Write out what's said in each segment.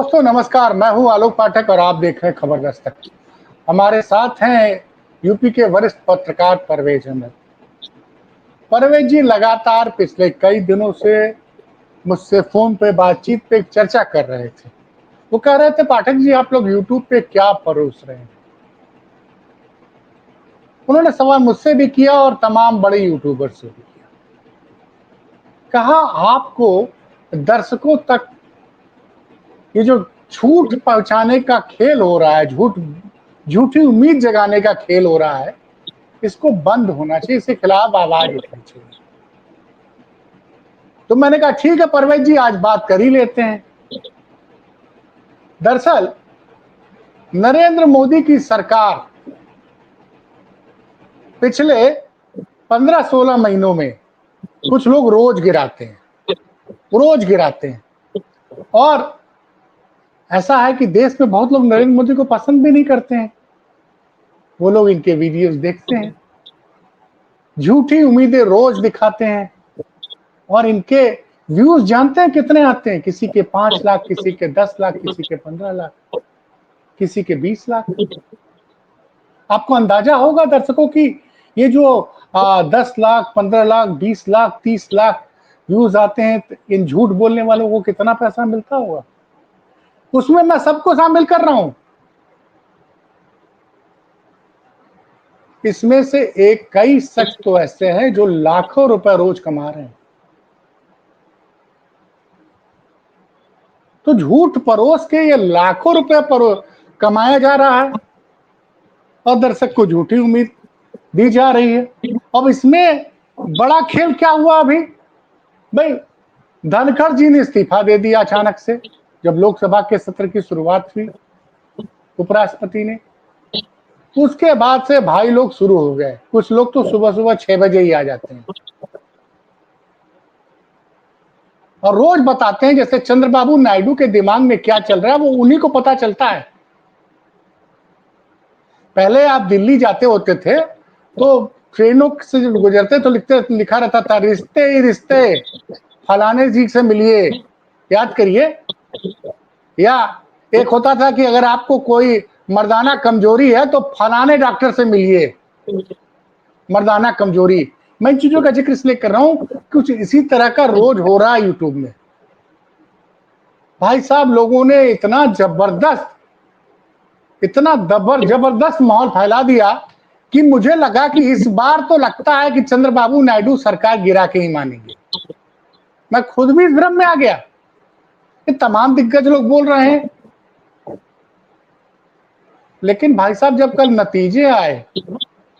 दोस्तों नमस्कार, मैं हूं आलोक पाठक और आप देख रहे हैं खबर दस्तक। हमारे साथ हैं यूपी के वरिष्ठ पत्रकार परवेज अहमद। परवेज जी लगातार पिछले कई दिनों से मुझसे फोन पे बातचीत पे एक चर्चा कर रहे थे। वो कह रहे थे पाठक जी आप लोग यूट्यूब पे क्या परोस रहे हैं। उन्होंने सवाल मुझसे भी किया और तमाम बड़े यूट्यूबर से भी किया। कहा आपको दर्शकों तक ये जो झूठ पहुंचाने का खेल हो रहा है, झूठी उम्मीद जगाने का खेल हो रहा है, इसको बंद होना चाहिए, इसके खिलाफ आवाज उठनी चाहिए। तो मैंने कहा ठीक है परवेज जी, आज बात कर ही लेते हैं। दरअसल नरेंद्र मोदी की सरकार पिछले 15-16 महीनों में कुछ लोग रोज गिराते हैं और ऐसा है कि देश में बहुत लोग नरेंद्र मोदी को पसंद भी नहीं करते हैं। वो लोग इनके वीडियोस देखते हैं, झूठी उम्मीदें रोज दिखाते हैं और इनके व्यूज जानते हैं कितने आते हैं? किसी के 5 लाख, किसी के 10 लाख, किसी के 15 लाख, किसी के 20 लाख। आपको अंदाजा होगा दर्शकों की ये जो 10 लाख, 15 लाख, 20 लाख, 30 लाख व्यूज आते हैं, इन झूठ बोलने वालों को कितना पैसा मिलता होगा? उसमें मैं सबको शामिल कर रहा हूं। इसमें से कई शख्स तो ऐसे हैं जो लाखों रुपए रोज कमा रहे हैं। तो झूठ परोस के ये लाखों रुपए कमाया जा रहा है और दर्शक को झूठी उम्मीद दी जा रही है। अब इसमें बड़ा खेल क्या हुआ अभी भाई, धनखड़ जी ने इस्तीफा दे दिया अचानक से जब लोकसभा के सत्र की शुरुआत हुई उपराष्ट्रपति ने। उसके बाद से भाई लोग शुरू हो गए। कुछ लोग तो सुबह सुबह 6 बजे ही आ जाते हैं और रोज बताते हैं जैसे चंद्रबाबू नायडू के दिमाग में क्या चल रहा है वो उन्हीं को पता चलता है। पहले आप दिल्ली जाते होते थे तो ट्रेनों से गुजरते तो लिखा रहता था रिश्ते ही रिश्ते, फलाने जी से मिलिए, याद करिए। या एक होता था कि अगर आपको कोई मर्दाना कमजोरी है तो फलाने डॉक्टर से मिलिए, मर्दाना कमजोरी। मैं इन चीजों का जिक्र इसलिए कर रहा हूं, कुछ इसी तरह का रोज हो रहा है यूट्यूब में। भाई साहब लोगों ने इतना जबरदस्त माहौल फैला दिया कि मुझे लगा कि इस बार तो लगता है कि चंद्रबाबू नायडू सरकार गिरा के ही मानेंगे। मैं खुद भी इस भ्रम में आ गया। ये तमाम दिग्गज लोग बोल रहे हैं, लेकिन भाई साहब जब कल नतीजे आए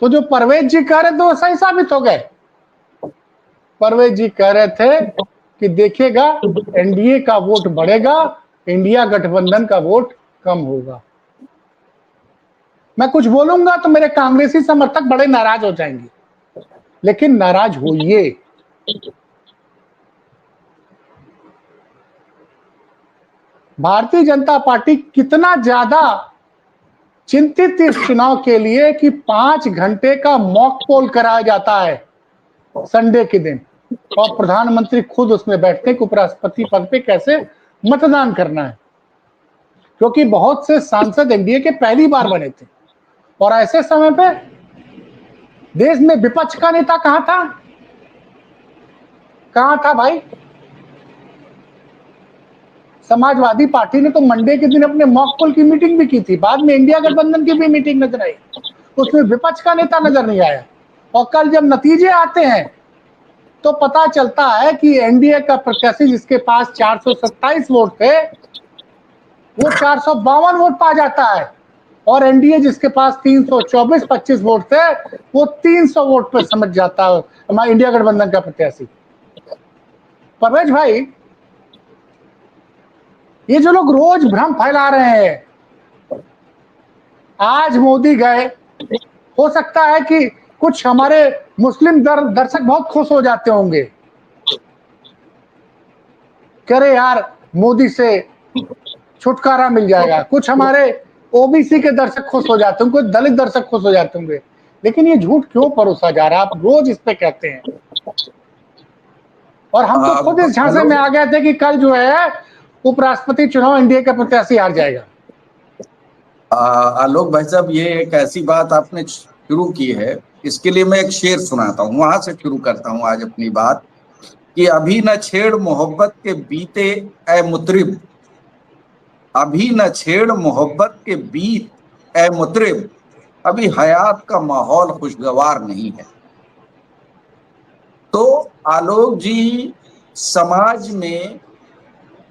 तो जो परवेज जी कह रहे थे वो सही साबित हो गए। परवेज जी कह रहे थे कि देखिएगा एनडीए का वोट बढ़ेगा, इंडिया गठबंधन का वोट कम होगा। मैं कुछ बोलूंगा तो मेरे कांग्रेसी समर्थक बड़े नाराज हो जाएंगे, लेकिन नाराज होइए। भारतीय जनता पार्टी कितना ज्यादा चिंतित इस चुनाव के लिए कि 5 घंटे का मॉक पोल कराया जाता है संडे के दिन और प्रधानमंत्री खुद उसमें बैठते हैं कि उपराष्ट्रपति पद पे कैसे मतदान करना है, क्योंकि बहुत से सांसद एनडीए के पहली बार बने थे। और ऐसे समय पे देश में विपक्ष का नेता कहां था भाई? समाजवादी पार्टी ने तो मंडे के दिन अपने मॉक पोल की मीटिंग भी की थी, बाद में इंडिया गठबंधन की भी मीटिंग नजर आई, उसमें विपक्ष का नेता नजर नहीं आया। और कल जब नतीजे आते हैं तो पता चलता है कि एनडीए का प्रत्याशी जिसके पास 427 वोट थे वो 452 वोट पा जाता है और एनडीए जिसके पास 324-25 वोट थे वो 300 वोट पर समझ जाता है हमारा इंडिया गठबंधन का प्रत्याशी। परवेज भाई, ये जो लोग रोज भ्रम फैला रहे हैं, आज मोदी गए, हो सकता है कि कुछ हमारे मुस्लिम दर्शक बहुत खुश हो जाते होंगे, कह रहे यार मोदी से छुटकारा मिल जाएगा। कुछ हमारे ओबीसी के दर्शक खुश हो जाते होंगे, कुछ दलित दर्शक खुश हो जाते होंगे, लेकिन ये झूठ क्यों परोसा जा रहा है? आप रोज इस पे कहते हैं और हम तो खुद इस झांसे में आ गए थे कि कल जो है उपराष्ट्रपति चुनाव एनडीए का प्रत्याशी हार जाएगा। आलोक भाई साहब, ये एक ऐसी बात आपने शुरू की है, इसके लिए मैं एक शेर सुनाता हूँ, वहां से शुरू करता हूँ आज अपनी बात कि अभी न छेड़ मोहब्बत के बीते ए मुतरिब, अभी न छेड़ मोहब्बत के बीत ए मुतरिब, अभी हयात का माहौल खुशगवार नहीं है। तो आलोक जी, समाज में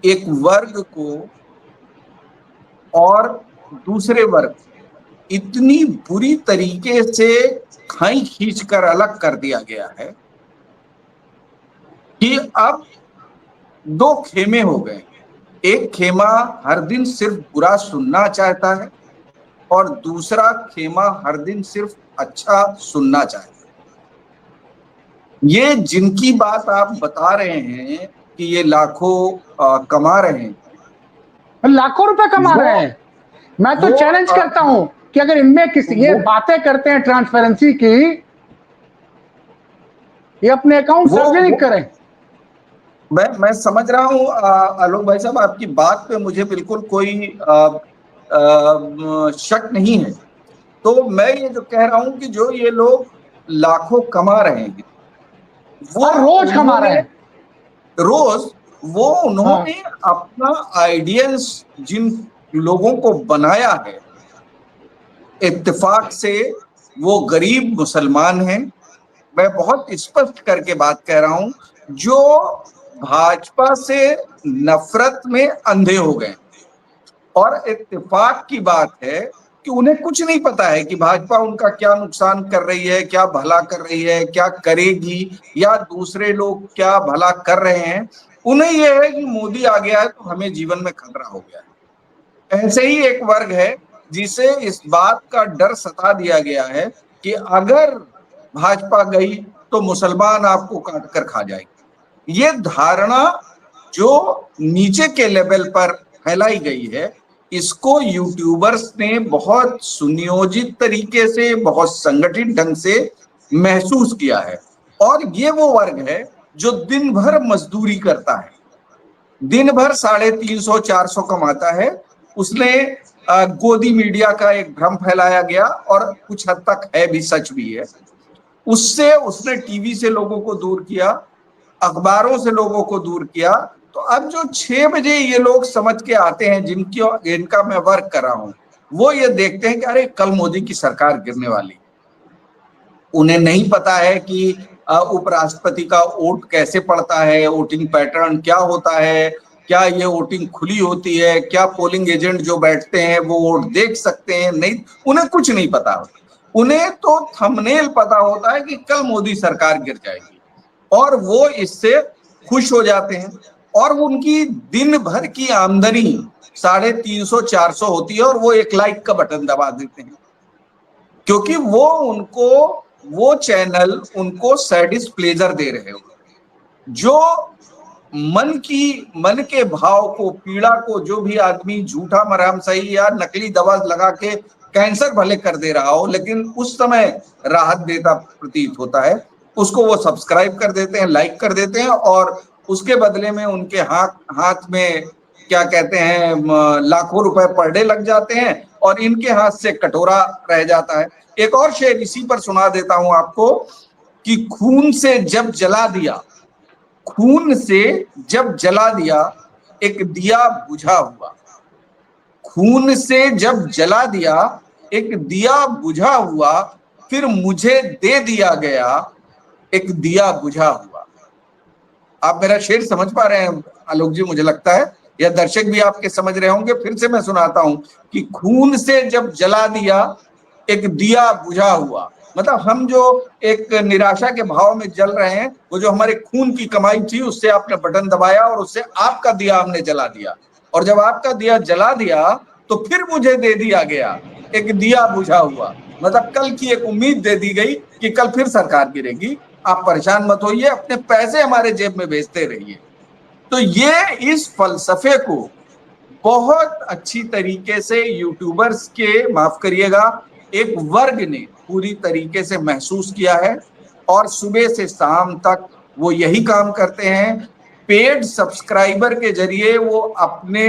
एक वर्ग को और दूसरे वर्ग इतनी बुरी तरीके से खाई खींच कर अलग कर दिया गया है कि अब दो खेमे हो गए। एक खेमा हर दिन सिर्फ बुरा सुनना चाहता है और दूसरा खेमा हर दिन सिर्फ अच्छा सुनना चाहता है। ये जिनकी बात आप बता रहे हैं कि ये लाखों कमा रहे हैं, लाखों रुपए कमा वो रहे हैं। मैं तो वो चैलेंज करता हूं कि अगर इनमें किसी ये बातें करते हैं ट्रांसपेरेंसी की, ये अपने अकाउंट सार्वजनिक करें। मैं समझ रहा हूँ आलोक भाई साहब, आपकी बात पे मुझे बिल्कुल कोई शक नहीं है। तो मैं ये जो कह रहा हूं कि जो ये लोग लाखों कमा रहे हैं, वो हर रोज कमा उन्होंने रहे हैं। रोज वो हाँ। उन्होंने अपना आइडियंस जिन लोगों को बनाया है, इत्तेफाक से वो गरीब मुसलमान हैं। मैं बहुत स्पष्ट करके बात कह रहा हूं, जो भाजपा से नफरत में अंधे हो गए। और इत्तेफाक की बात है कि उन्हें कुछ नहीं पता है कि भाजपा उनका क्या नुकसान कर रही है, क्या भला कर रही है, क्या करेगी, या दूसरे लोग क्या भला कर रहे हैं। उन्हें यह है कि मोदी आ गया है तो हमें जीवन में खतरा हो गया है। ऐसे ही एक वर्ग है जिसे इस बात का डर सता दिया गया है कि अगर भाजपा गई तो मुसलमान आपको काट कर खा जाएगी। ये धारणा जो नीचे के लेवल पर फैलाई गई है, इसको यूट्यूबर्स ने बहुत सुनियोजित तरीके से, बहुत संगठित ढंग से महसूस किया है। और ये वो वर्ग है जो दिन भर मजदूरी करता है, दिन भर 350-400 कमाता है। उसने गोदी मीडिया का एक भ्रम फैलाया गया और कुछ हद तक है भी, सच भी है। उससे उसने टीवी से लोगों को दूर किया, अखबारों से लोगों को दूर किया। तो अब जो 6 बजे ये लोग समझ के आते हैं, जिनका मैं वर्क कर रहा हूं, वो ये देखते हैं कि अरे कल मोदी की सरकार गिरने वाली। उन्हें नहीं पता है कि उपराष्ट्रपति का वोट कैसे पड़ता है, वोटिंग पैटर्न क्या होता है, क्या ये वोटिंग खुली होती है, क्या पोलिंग एजेंट जो बैठते हैं वो वोट देख सकते हैं, नहीं, उन्हें कुछ नहीं पता होता। उन्हें तो थंबनेल पता होता है कि कल मोदी सरकार गिर जाएगी, और वो इससे खुश हो जाते हैं। और उनकी दिन भर की आमदनी 350-400 होती है और वो एक लाइक का बटन दबा देते हैं, क्योंकि वो चैनल उनको सैडिस प्लेजर दे रहे हो। जो मन के भाव को, पीड़ा को, जो भी आदमी झूठा मरहम सही या नकली दवा लगा के कैंसर भले कर दे रहा हो लेकिन उस समय राहत देता प्रतीत होता है, उसको वो सब्सक्राइब कर देते हैं, लाइक कर देते हैं, और उसके बदले में उनके हाथ में क्या कहते हैं, लाखों रुपए पर डे लग जाते हैं और इनके हाथ से कटोरा रह जाता है। एक और शेर इसी पर सुना देता हूं आपको कि खून से जब जला दिया, खून से जब जला दिया एक दिया बुझा हुआ, खून से जब जला दिया एक दिया बुझा हुआ, फिर मुझे दे दिया गया एक दिया बुझा हुआ। आप मेरा शेर समझ पा रहे हैं आलोक जी? मुझे लगता है या दर्शक भी आपके समझ रहे होंगे। फिर से मैं सुनाता हूं कि खून से जब जला दिया एक दिया बुझा हुआ, मतलब हम जो एक निराशा के भाव में जल रहे हैं, वो जो हमारे खून की कमाई थी उससे आपने बटन दबाया और उससे आपका दिया हमने जला दिया, और जब आपका दिया जला दिया तो फिर मुझे दे दिया गया एक दिया बुझा हुआ। मतलब कल की एक उम्मीद दे दी गई कि कल फिर सरकार गिरेगी, आप परेशान मत होइए, अपने पैसे हमारे जेब में भेजते रहिए। तो ये इस फलसफे को बहुत अच्छी तरीके से यूट्यूबर्स के, माफ करिएगा, एक वर्ग ने पूरी तरीके से महसूस किया है, और सुबह से शाम तक वो यही काम करते हैं। पेड सब्सक्राइबर के जरिए वो अपने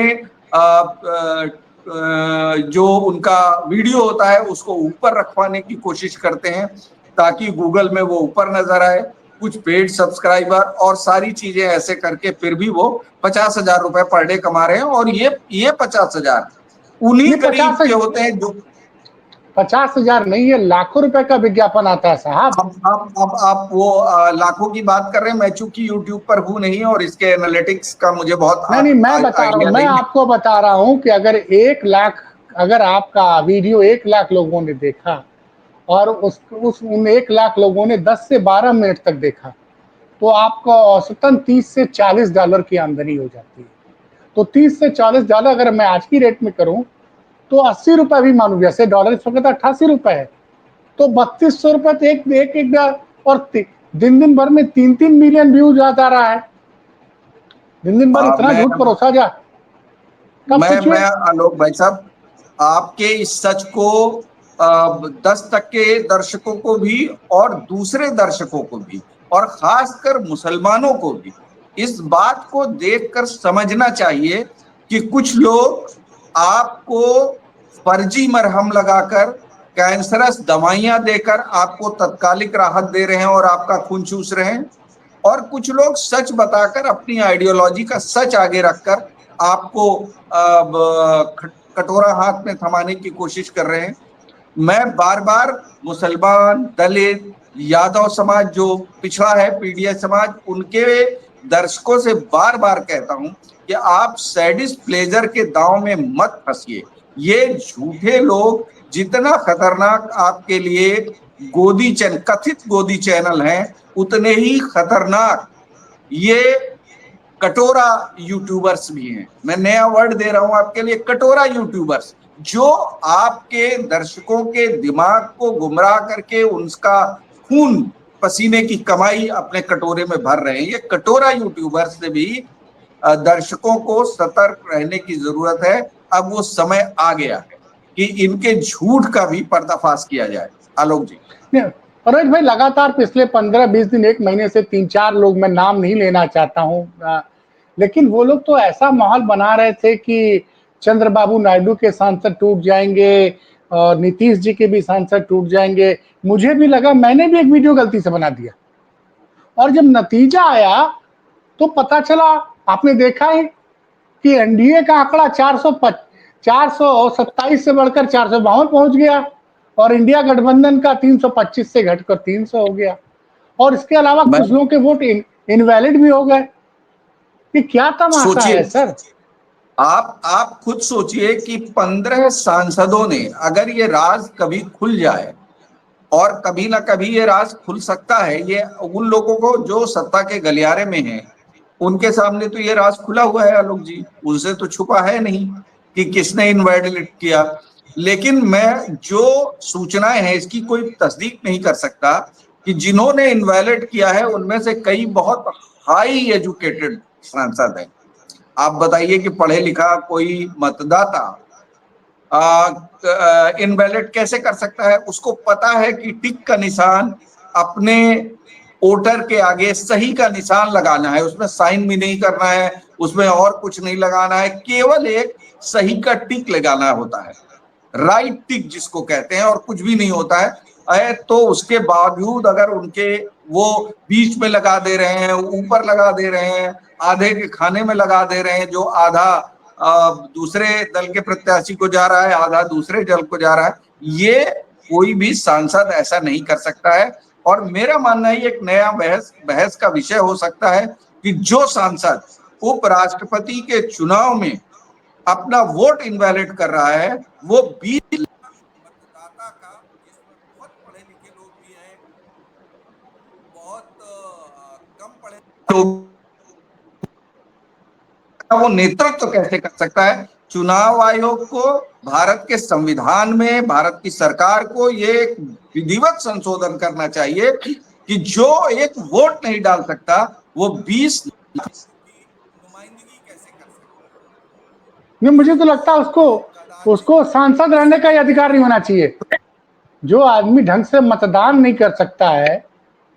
जो उनका वीडियो होता है उसको ऊपर रखवाने की कोशिश करते हैं ताकि गूगल में वो ऊपर नजर आए। कुछ पेड सब्सक्राइबर और सारी चीजें ऐसे करके फिर भी वो 50,000 रुपए पर डे कमा रहे हैं। और ये 50,000 उन्हीं ये गरीब के होते हैं जो 50,000 नहीं, ये लाखों रुपए का विज्ञापन आता है साहब। अब आप वो लाखों की बात कर रहे हैं। मैं चूंकि यूट्यूब पर हूं नहीं और इसके एनालिटिक्स का मुझे बहुत नहीं, मैं बता रहा हूँ, आइडिया मैं नहीं है। आपको बता रहा हूँ कि अगर 1 लाख, अगर आपका वीडियो 1 लाख लोगों ने देखा और उन 1 लाख लोगों ने 10 से 12 मिनट तक देखा, तो आपको औसतन $30 से $40 की आमदनी हो जाती है। तो $30 से $40 अगर मैं आज की रेट में करूं तो 80 रुपए भी मानू, जैसे डॉलर इस वक्त 88 रुपए है, तो 3200 रुपए तो एक और दिन दिन भर में 3-3 मिलियन व्यूज आता रहा है। दिन दिन भर इतना मैं झूठ परोसा जा, तब मैं सोचिए। आलोक भाई साहब, आपके इस सच को 10% दर्शकों को भी और दूसरे दर्शकों को भी और खासकर मुसलमानों को भी इस बात को देखकर समझना चाहिए कि कुछ लोग आपको फर्जी मरहम लगाकर, कैंसरस दवाइयां देकर आपको तत्कालिक राहत दे रहे हैं और आपका खून चूस रहे हैं। और कुछ लोग सच बताकर अपनी आइडियोलॉजी का सच आगे रखकर आपको कटोरा हाथ में थमाने की कोशिश कर रहे हैं। मैं बार बार मुसलमान, दलित, यादव समाज जो पिछड़ा है, पीडीएस समाज, उनके दर्शकों से बार बार कहता हूं कि आप सैडिस्ट प्लेजर के दांव में मत फंसिए। ये झूठे लोग जितना खतरनाक आपके लिए कथित गोदी चैनल हैं, उतने ही खतरनाक ये कटोरा यूट्यूबर्स भी हैं। मैं नया वर्ड दे रहा हूं आपके लिए, कटोरा यूट्यूबर्स, जो आपके दर्शकों के दिमाग को गुमराह करके उनका खून पसीने की कमाई अपने कटोरे में भर रहे हैं। ये कटोरा यूट्यूबर्स से भी दर्शकों को सतर्क रहने की जरूरत है। अब वो समय आ गया है कि इनके झूठ का भी पर्दाफाश किया जाए। आलोक जी। परोज भाई, लगातार पिछले 15-20 दिन, 1 महीने से 3-4 लोग, मैं नाम नहीं लेना चाहता हूं, लेकिन वो लोग तो ऐसा माहौल बना रहे थे कि चंद्रबाबू नायडू के सांसद टूट जाएंगे और नीतीश जी के भी सांसद टूट जाएंगे। मुझे भी लगा, मैंने भी एक वीडियो गलती से बना दिया, और जब नतीजा आया तो पता चला, आपने देखा है कि एनडीए का आंकड़ा 427 से बढ़कर 452 पहुंच गया और इंडिया गठबंधन का 325 से घटकर 300 हो गया। और इसके अलावा कुछ लोगों के वोट इनवैलिड भी हो गए। ये क्या तमाशा है सोचिए, सर? आप खुद सोचिए कि 15 सांसदों ने, अगर ये राज कभी खुल जाए, और कभी ना कभी ये राज खुल सकता है, ये उन लोगों को जो सत्ता के गलियारे में हैं उनके सामने तो ये राज खुला हुआ है आलोक जी, उनसे तो छुपा है नहीं कि किसने इनवैलिड किया। लेकिन मैं जो सूचनाएं हैं इसकी कोई तस्दीक नहीं कर सकता कि जिन्होंने इनवैलिड किया है उनमें से कई बहुत हाई एजुकेटेड सांसद हैं। आप बताइए कि पढ़े लिखा कोई मतदाता इनवैलिड कैसे कर सकता है? उसको पता है कि टिक का निशान अपने वोटर के आगे सही का निशान लगाना है, उसमें साइन भी नहीं करना है, उसमें और कुछ नहीं लगाना है, केवल एक सही का टिक लगाना होता है, राइट टिक जिसको कहते हैं, और कुछ भी नहीं होता है। तो उसके बावजूद अगर उनके वो बीच में लगा दे रहे हैं, ऊपर लगा दे रहे हैं, आधे के खाने में लगा दे रहे हैं, जो आधा दूसरे दल के प्रत्याशी को जा रहा है, आधा दूसरे दल को जा रहा है, ये कोई भी सांसद ऐसा नहीं कर सकता है। और मेरा मानना है एक नया बहस का विषय हो सकता है कि जो सांसद उपराष्ट्रपति के चुनाव में अपना वोट इनवैलिड कर रहा है, वो 20 मतदाता का, जिसमें बहुत पढ़े लिखे लोग भी हैं, बहुत कम पढ़े लोग, वो नेतृत्व कैसे कर सकता है? चुनाव आयोग को, भारत के संविधान में, भारत की सरकार को ये विधिवत संशोधन करना चाहिए कि जो एक वोट नहीं डाल सकता वो 20 लाख की नुमाइंदगी कैसे कर सकता है? नहीं, मुझे तो लगता है उसको सांसद रहने का ही अधिकार नहीं होना चाहिए। जो आदमी ढंग से मतदान नहीं कर सकता है,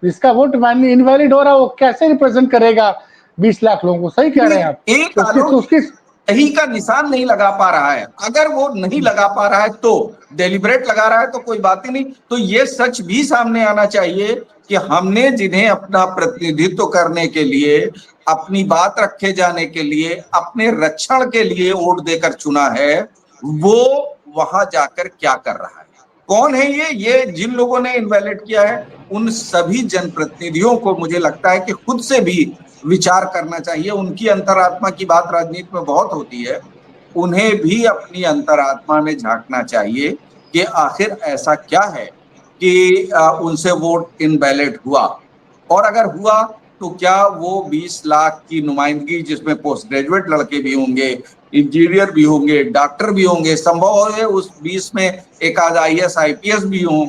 जिसका वोट इनवैलिड हो रहा है, वो कैसे रिप्रेजेंट करेगा 20 लाख लोगों को। सही कह रहे हैं आप। एक उसकी आलोक तो उसकी सही का निशान नहीं लगा पा रहा है। अगर वो नहीं लगा पा रहा है तो डेलिब्रेट लगा रहा है तो कोई बात ही नहीं। तो ये सच भी सामने आना चाहिए कि हमने जिन्हें अपना प्रतिनिधित्व करने के लिए, अपनी बात रखे जाने के लिए, अपने रक्षण के लिए वोट देकर चुना है, वो वहां जाकर क्या कर रहा है, कौन है ये जिन लोगों ने इनवैलिड किया है, उन सभी जनप्रतिनिधियों को मुझे लगता है कि खुद से भी विचार करना चाहिए। उनकी अंतरात्मा की बात राजनीति में बहुत होती है, उन्हें भी अपनी अंतरात्मा में झांकना चाहिए कि आखिर ऐसा क्या है कि उनसे वोट इनवैलिड हुआ, और अगर हुआ तो क्या वो 20 लाख की नुमाइंदगी, जिसमें पोस्ट ग्रेजुएट लड़के भी होंगे, इंजीनियर भी होंगे, डॉक्टर भी होंगे, संभव है उस 20 में एक आध IAS IPS भी हों,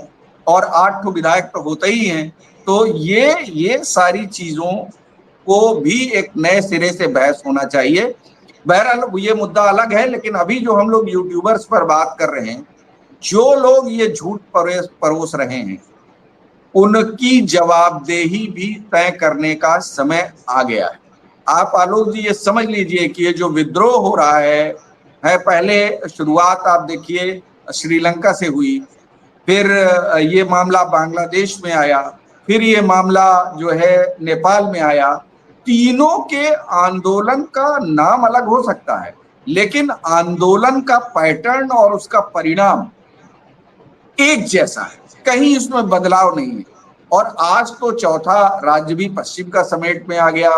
और 8 तो विधायक तो होते ही हैं। तो ये सारी चीजों को भी एक नए सिरे से बहस होना चाहिए। बहरहाल ये मुद्दा अलग है, लेकिन अभी जो हम लोग यूट्यूबर्स पर बात कर रहे हैं, जो लोग ये झूठ परोस रहे हैं, उनकी जवाबदेही भी तय करने का समय आ गया है। आप आलोक जी ये समझ लीजिए कि ये जो विद्रोह हो रहा है पहले शुरुआत आप देखिए श्रीलंका से हुई, फिर ये मामला बांग्लादेश में आया, फिर ये मामला जो है नेपाल में आया। तीनों के आंदोलन का नाम अलग हो सकता है, लेकिन आंदोलन का पैटर्न और उसका परिणाम एक जैसा है, कहीं इसमें बदलाव नहीं है। और आज तो चौथा राज्य भी पश्चिम का समेट में आ गया।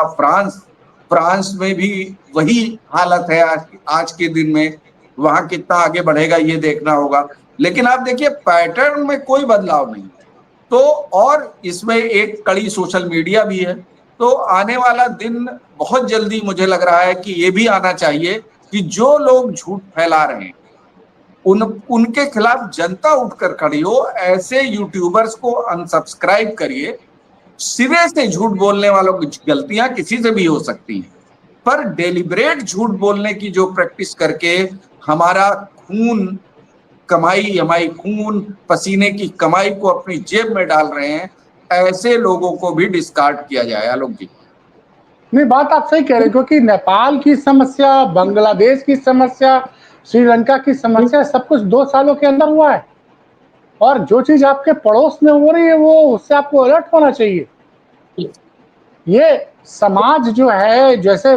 फ्रांस में भी वही हालत है आज के दिन में। वहां कितना आगे बढ़ेगा ये देखना होगा, लेकिन आप देखिए पैटर्न में कोई बदलाव नहीं। तो और इसमें एक कड़ी सोशल मीडिया भी है। तो आने वाला दिन बहुत जल्दी मुझे लग रहा है कि ये भी आना चाहिए कि जो लोग झूठ फैला रहे हैं उनके खिलाफ जनता उठकर खड़ी हो। ऐसे यूट्यूबर्स को अनसब्सक्राइब करिए। सिरे से झूठ बोलने वालों की गलतियां किसी से भी हो सकती हैं, पर डेलिब्रेट झूठ बोलने की जो प्रैक्टिस करके हमारा खून कमाई, हमारी खून पसीने की कमाई को अपनी जेब में डाल रहे हैं, ऐसे लोगों को भी डिस्कार्ड किया जाए। आलोक जी नहीं, बात आप सही कह रहे हैं, क्योंकि नेपाल की समस्या, बांग्लादेश की समस्या, श्रीलंका की समस्या, सब कुछ 2 सालों के अंदर हुआ है। और जो चीज आपके पड़ोस में हो रही है वो उससे आपको अलर्ट होना चाहिए। ये समाज जो है, जैसे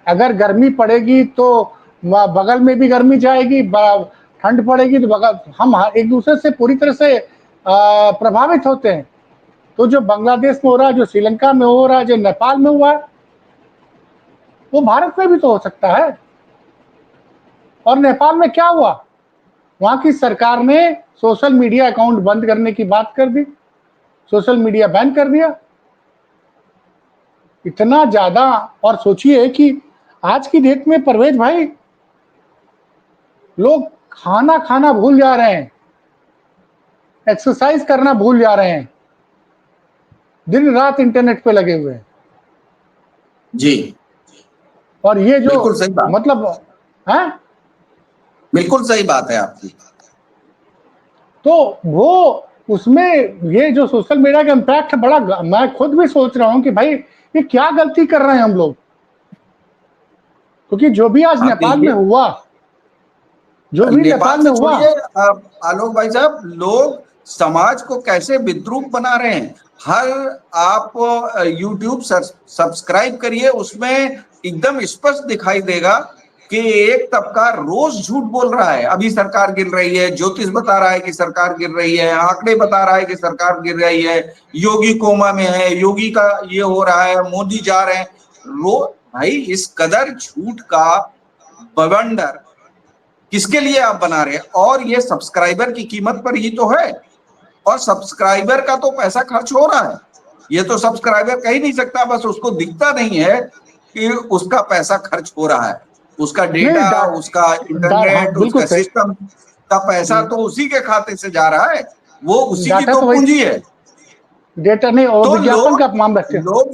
अगर गर्मी पड़ेगी तो बगल में भी गर्मी जाएगी, ठंड पड़ेगी तो बगल, हम एक दूसरे से पूरी तरह से प्रभावित होते हैं। तो जो बांग्लादेश में हो रहा है, जो श्रीलंका में हो रहा है, जो नेपाल में हुआ है, वो भारत में भी तो हो सकता है। और नेपाल में क्या हुआ, वहां की सरकार ने सोशल मीडिया अकाउंट बंद करने की बात कर दी, सोशल मीडिया बैन कर दिया। इतना ज्यादा। और सोचिए कि आज की डेट में परवेज भाई, लोग खाना खाना भूल जा रहे हैं, एक्सरसाइज करना भूल जा रहे हैं, दिन रात इंटरनेट पे लगे हुए हैं। जी, और ये जो बिल्कुल सही बात, मतलब है, बिल्कुल सही बात है आपकी। तो वो उसमें ये जो सोशल मीडिया का इम्पैक्ट बड़ा, मैं खुद भी सोच रहा हूं कि भाई ये क्या गलती कर रहे हैं हम लोग। क्योंकि जो भी आज नेपाल में हुआ, जो भी नेपाल में से हुआ, छोड़िए आलोक भाई साहब, लोग समाज को कैसे विद्रूप बना रहे हैं। हर आप YouTube सब्सक्राइब करिए, उसमें एकदम स्पष्ट दिखाई देगा कि एक तबका रोज झूठ बोल रहा है। अभी सरकार गिर रही है, ज्योतिष बता रहा है कि सरकार गिर रही है, आंकड़े बता रहा है कि सरकार गिर रही है, योगी कोमा में है, योगी का ये हो रहा है, मोदी जा रहे हैं। भाई इस कदर झूठ का बवंडर किसके लिए आप बना रहे हैं? और ये सब्सक्राइबर की कीमत पर ही तो है, और सब्सक्राइबर का तो पैसा खर्च हो रहा है। ये तो सब्सक्राइबर कह ही नहीं सकता, बस उसको दिखता नहीं है कि उसका पैसा खर्च हो रहा है। उसका डेटा, उसका इंटरनेट, उसका सिस्टम का पैसा तो उसी के खाते से जा रहा है, वो उसी की तो पूंजी है। डेटा नहीं, और तो विज्ञापन का मामला है। लोग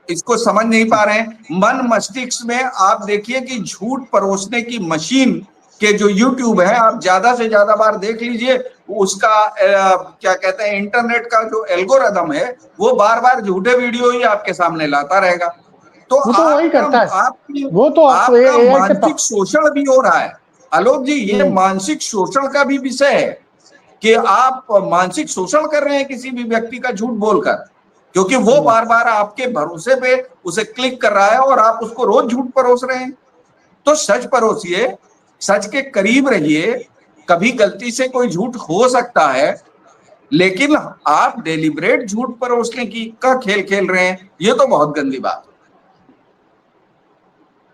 इसको समझ नहीं पा रहे हैं। मन मस्तिष्क में आप देखिए कि झूठ परोसने की मशीन के जो YouTube है, आप ज्यादा से ज्यादा बार देख लीजिए, उसका क्या कहते हैं, इंटरनेट का जो एल्गोरिदम है, वो बार बार झूठे वीडियो ही आपके सामने लाता रहेगा। तो वो तो वही करता है, आपकी वो तो आपका AI से मानसिक शोषण भी हो रहा है। आलोक जी, ये मानसिक शोषण का भी विषय है कि आप मानसिक शोषण कर रहे हैं किसी भी व्यक्ति का झूठ बोलकर, क्योंकि वो बार बार आपके भरोसे पे उसे क्लिक कर रहा है और आप उसको रोज झूठ परोस रहे हैं। तो सच परोसिए, सच के करीब रहिए। कभी गलती से कोई झूठ हो सकता है, लेकिन आप डेलिब्रेट झूठ परोसने की का खेल खेल रहे हैं, ये तो बहुत गंदी बात है।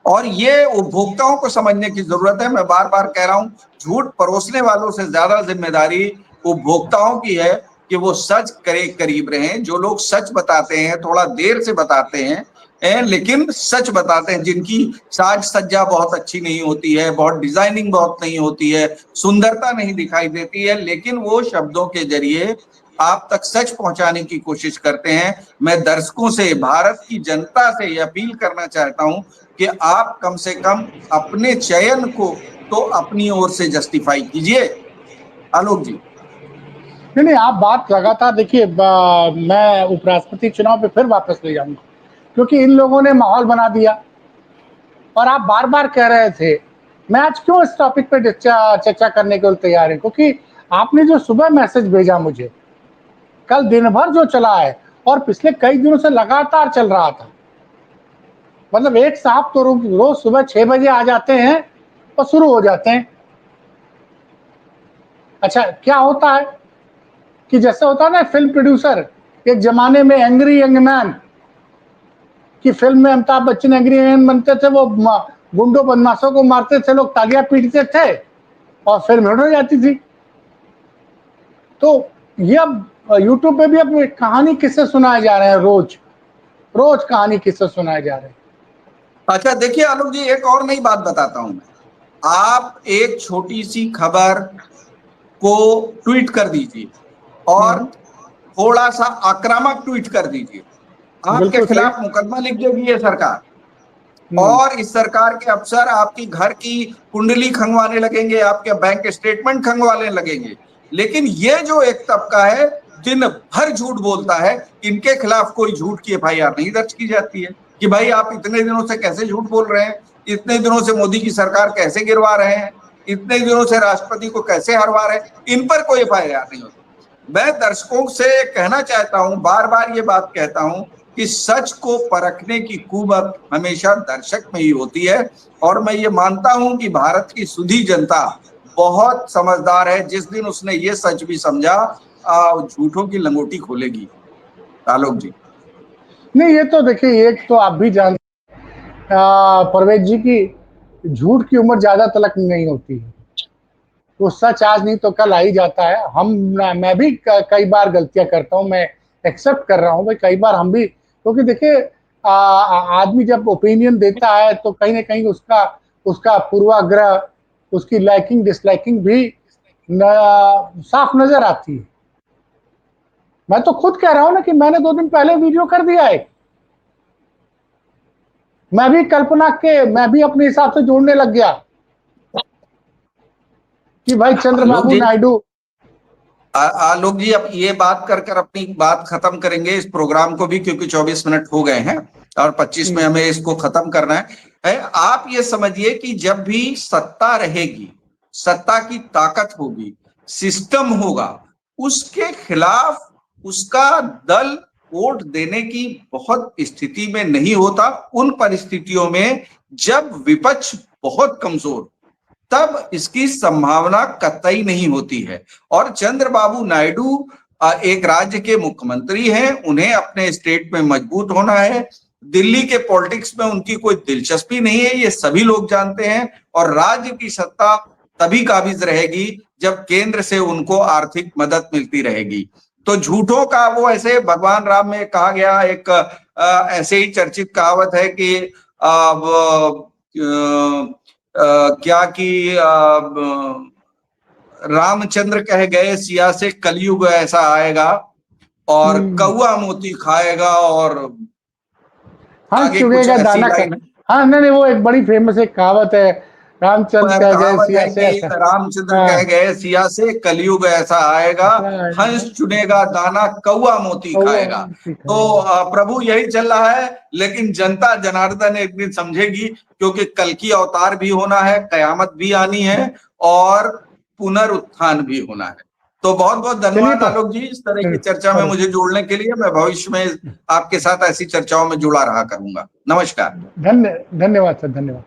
और ये उपभोक्ताओं को समझने की जरूरत है। मैं बार बार कह रहा हूं, झूठ परोसने वालों से ज्यादा जिम्मेदारी उपभोक्ताओं की है कि वो सच करे करीब रहें। जो लोग सच बताते हैं, थोड़ा देर से बताते हैं, लेकिन सच बताते हैं, जिनकी साज सज्जा बहुत अच्छी नहीं होती है, बहुत डिजाइनिंग बहुत नहीं होती है, सुंदरता नहीं दिखाई देती है, लेकिन वो शब्दों के जरिए आप तक सच पहुंचाने की कोशिश करते हैं। मैं दर्शकों से, भारत की जनता से यह अपील करना चाहता हूं कि आप कम से कम अपने चयन को तो अपनी ओर से जस्टिफाई कीजिए। आलोक जी। नहीं नहीं, आप बात लगातार देखिए, मैं उपराष्ट्रपति चुनाव पे फिर वापस ले जाऊंगा, क्योंकि इन लोगों ने माहौल बना दिया। और आप बार बार कह रहे थे, मैं आज क्यों इस टॉपिक पे चर्चा करने के लिए तैयार है, क्योंकि आपने जो सुबह मैसेज भेजा मुझे, कल दिन भर जो चला है और पिछले कई दिनों से लगातार चल रहा था, मतलब एक साहब तो रोज सुबह 6 बजे आ जाते हैं और शुरू हो जाते हैं। अच्छा, क्या होता है कि जैसे होता है ना फिल्म प्रोड्यूसर, एक जमाने में एंग्री यंग मैन की फिल्म में Amitabh Bachchan angry young man बनते थे, वो गुंडों बदमाशों को मारते थे, लोग तालियां पीटते थे और फिल्म हिट हो जाती थी। तो ये अब यूट्यूब पे भी अब कहानी किस्से सुनाए जा रहे हैं, रोज रोज कहानी किस्से सुनाए जा रहे हैं। अच्छा देखिए आलोक जी, एक और नई बात बताता हूं मैं। आप एक छोटी सी खबर को ट्वीट कर दीजिए और थोड़ा सा आक्रामक ट्वीट कर दीजिए, आपके बिल्कुल सही। खिलाफ मुकदमा लिख देगी ये सरकार। हम्म। और इस सरकार के अफसर आपकी घर की कुंडली खंगवाने लगेंगे, आपके बैंक स्टेटमेंट खंगवाने लगेंगे। लेकिन ये जो एक तबका है दिन भर झूठ बोलता है, इनके खिलाफ कोई झूठ की FIR नहीं दर्ज की जाती है कि भाई आप इतने दिनों से कैसे झूठ बोल रहे हैं, इतने दिनों से मोदी की सरकार कैसे गिरवा रहे हैं, इतने दिनों से राष्ट्रपति को कैसे हरवा रहे हैं, इन पर कोई FIR नहीं होती। मैं दर्शकों से कहना चाहता हूं, बार बार ये बात कहता हूं कि सच को परखने की कुवत हमेशा दर्शक में ही होती है। और मैं ये मानता हूं कि भारत की सुधी जनता बहुत समझदार है। जिस दिन उसने ये सच भी समझा, झूठों की लंगोटी खोलेगी। आलोक जी। नहीं, ये तो देखिए, एक तो आप भी जानते परवेज जी की झूठ की उम्र ज्यादा तलक नहीं होती है। वो सच आज नहीं तो कल आ ही जाता है। मैं भी कई बार गलतियां करता हूं, मैं एक्सेप्ट कर रहा हूं भाई, कई बार हम भी, क्योंकि देखिए आदमी जब ओपिनियन देता है तो कहीं ना कहीं उसका उसका पूर्वाग्रह, उसकी लाइकिंग डिसलाइकिंग भी साफ नजर आती है। मैं तो खुद कह रहा हूं ना कि मैंने 2 दिन पहले वीडियो कर दिया है, मैं भी अपने हिसाब से जोड़ने लग गया कि भाई आलोक चंद्रबाबू जी, नायडू। आलोक जी, अब ये बात कर कर अपनी बात खत्म करेंगे इस प्रोग्राम को भी, क्योंकि 24 मिनट हो गए हैं और 25 में हमें इसको खत्म करना है। आप ये समझिए कि जब भी सत्ता रहेगी, सत्ता की ताकत होगी, सिस्टम होगा, उसके खिलाफ उसका दल वोट देने की बहुत स्थिति में नहीं होता। उन परिस्थितियों में जब विपक्ष बहुत कमजोर, तब इसकी संभावना कतई नहीं होती है। और चंद्रबाबू नायडू एक राज्य के मुख्यमंत्री हैं, उन्हें अपने स्टेट में मजबूत होना है। दिल्ली के पॉलिटिक्स में उनकी कोई दिलचस्पी नहीं है, ये सभी लोग जानते हैं। और राज्य की सत्ता तभी काबिज रहेगी जब केंद्र से उनको आर्थिक मदद मिलती रहेगी। तो झूठों का वो, ऐसे भगवान राम में कहा गया, एक ऐसे ही चर्चित कहावत है कि क्या कि रामचंद्र कह गए सिया से कलयुग ऐसा आएगा और कौआ मोती खाएगा, और हाँ, आगे कुछ चुगेगा ऐसी दाना का। लाइन है। हाँ, नहीं नहीं, वो एक बड़ी फेमस एक कहावत है, रामचंद्र कह गए कहावत सिया है से कि ऐसा। रामचंद्र हाँ, कह गए सिया से, कलयुग ऐसा आएगा, हंस चुनेगा दाना, कौआ मोती कौआ खाएगा। तो सिखाएगा। प्रभु यही चल रहा है, लेकिन जनता जनार्दन एक दिन समझेगी, क्योंकि कल की अवतार भी होना है, कयामत भी आनी है और पुनरुत्थान भी होना है। तो बहुत बहुत चलिए धन्यवाद आलोक जी, इस तरह की चर्चा में पर मुझे जोड़ने के लिए। मैं भविष्य में आपके साथ ऐसी चर्चाओं में जुड़ा रहा करूंगा। नमस्कार। धन्यवाद सर, धन्यवाद।